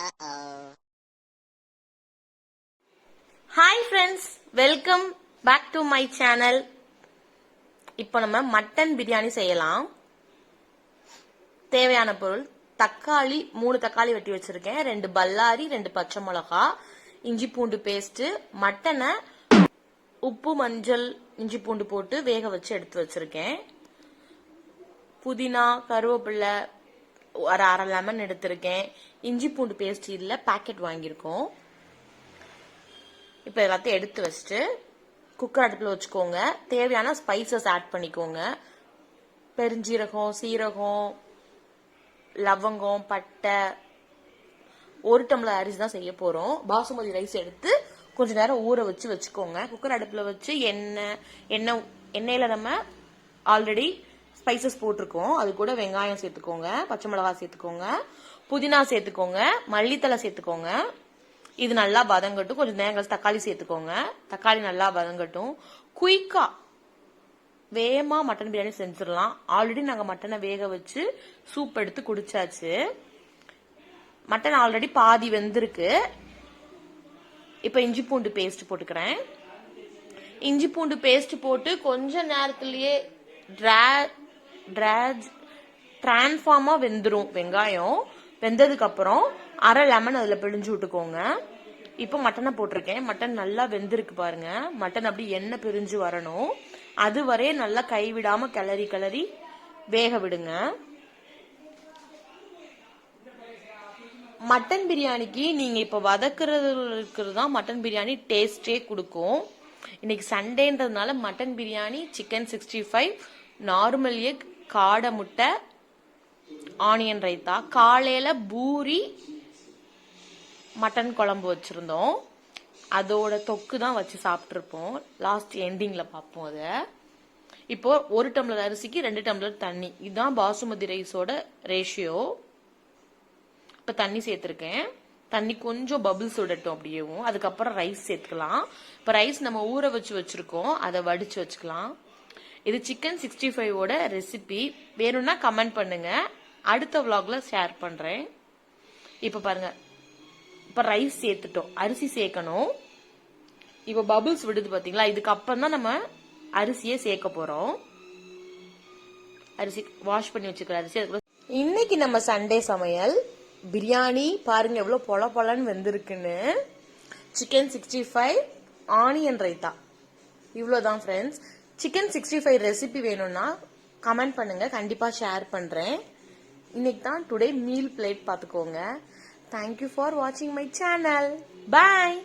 Hi friends, welcome back to my channel. இப்போ நம்ம mutton biryani செய்யலாம். தேவையான பொருள் தக்காளி 3 தக்காளி வெட்டி வச்சிருக்கேன், 2 பல்லாரி, 2 பச்சை மிளகா, இஞ்சி பூண்டு பேஸ்ட், மட்டனை உப்பு மஞ்சள் இஞ்சி பூண்டு போட்டு வேக வச்சு எடுத்து வச்சிருக்கேன். புதினா கருவேப்பிலை அரை லெமன் எடுத்திருக்கேன். இஞ்சி பூண்டு பேஸ்ட் இல்ல பாக்கெட் வாங்கியிருக்கோம். இப்போ எல்லாத்தையும் எடுத்து வச்சுட்டு குக்கர் அடுப்பில் வச்சுக்கோங்க. தேவையான ஸ்பைசஸ் ஆட் பண்ணிக்கோங்க. பெருஞ்சீரகம், சீரகம், லவங்கம், பட்டை. 1 டம்ளர் அரிசி தான் செய்ய போறோம். பாசுமதி ரைஸ் எடுத்து கொஞ்ச நேரம் ஊற வச்சு வச்சுக்கோங்க. குக்கர் அடுப்பில் வச்சு எண்ணெயில நம்ம ஆல்ரெடி ஸ்பைசஸ் போட்டிருக்கோம். அது கூட வெங்காயம் சேர்த்துக்கோங்க, பச்சை மிளகாய் சேர்த்துக்கோங்க, புதினா சேர்த்துக்கோங்க, மல்லித்தலை சேர்த்துக்கோங்க. இது நல்லா வதங்கட்டும். கொஞ்சம் நேரம் தக்காளி சேர்த்துக்கோங்க. தக்காளி நல்லா வதங்கட்டும். குயிக்கா வேகமா மட்டன் பிரியாணி செஞ்சிடலாம். ஆல்ரெடி நாங்க மட்டனை வேக வச்சு சூப் எடுத்து குடிச்சாச்சு. மட்டன் ஆல்ரெடி பாதி வெந்திருக்கு. இப்ப இஞ்சி பூண்டு பேஸ்ட் போட்டுக்கிறேன். இஞ்சி பூண்டு பேஸ்ட் போட்டு கொஞ்ச நேரத்திலேயே டிரான்ஸ்ஃபார்மா வெந்துரும். வெங்காயம் வெந்ததுக்கு அப்புறம் அரை லெமன் அதுல பிழிஞ்சு விட்டுக்கோங்க. இப்ப மட்டனை போட்டிருக்கேன். மட்டன் நல்லா வெந்திருக்கு பாருங்க. மட்டன் அப்படி எண்ணெய் பிரிஞ்சு வரணும். அது வரைய நல்லா கைவிடாம கிளறி வேக விடுங்க. மட்டன் பிரியாணிக்கு நீங்க இப்ப வதக்குறது தான் மட்டன் பிரியாணி டேஸ்டே கொடுக்கும். இன்னைக்கு சண்டேன்றதுனால mutton biryani, chicken 65, normal egg, காடை முட்டை, ஆனியன் ரைத்தா, காலையில பூரி மட்டன் குழம்பு வச்சிருந்தோம். அதோட தொக்கு தான் வச்சு சாப்பிட்டுருப்போம். லாஸ்ட் எண்டிங்ல பார்ப்போம். அத இப்போ 1 டம்ளர் அரிசிக்கு 2 டம்ளர் தண்ணி. இதுதான் பாசுமதி ரைஸோட ரேஷியோ. இப்ப தண்ணி சேர்த்திருக்கேன். தண்ணி கொஞ்சம் பபிள்ஸ் விடட்டும் அப்படியேவும். அதுக்கப்புறம் ரைஸ் சேர்த்துக்கலாம். இப்ப ரைஸ் நம்ம ஊற வச்சிருக்கோம். அதை வடிச்சு வச்சுக்கலாம். இது சிக்கன் 65ஓட ரெசிபி. வேணும்னா கமெண்ட் பண்ணுங்க. அடுத்த vlogல ஷேர் பண்றேன். இப்ப பாருங்க, இப்ப ரைஸ் சேர்த்துட்டோம். அரிசி சேர்க்கணும். இப்ப பபிள்ஸ் விடுது பாத்தீங்களா? இதுக்கு அப்புறம் தான் நம்ம அரிசியே சேர்க்க போறோம். அரிசி வாஷ் பண்ணி வச்சுக்கிற அரிசி. இன்னைக்கு நம்ம சண்டே சமையல் பிரியாணி பாருங்க எவ்வளவு பொல பொலன்னு வெந்திருக்குன்னு. Chicken 65, onion raita. இவ்வளவுதான் ஃப்ரெண்ட்ஸ். சிக்கன் 65 ரெசிபி வேணும்னா கமெண்ட் பண்ணுங்க, கண்டிப்பா ஷேர் பண்றேன். இன்னைக்கு தான் டுடே மீல் பிளேட் பாத்துக்கோங்க. தேங்க்யூ ஃபார் வாட்சிங் மை சேனல். பாய்.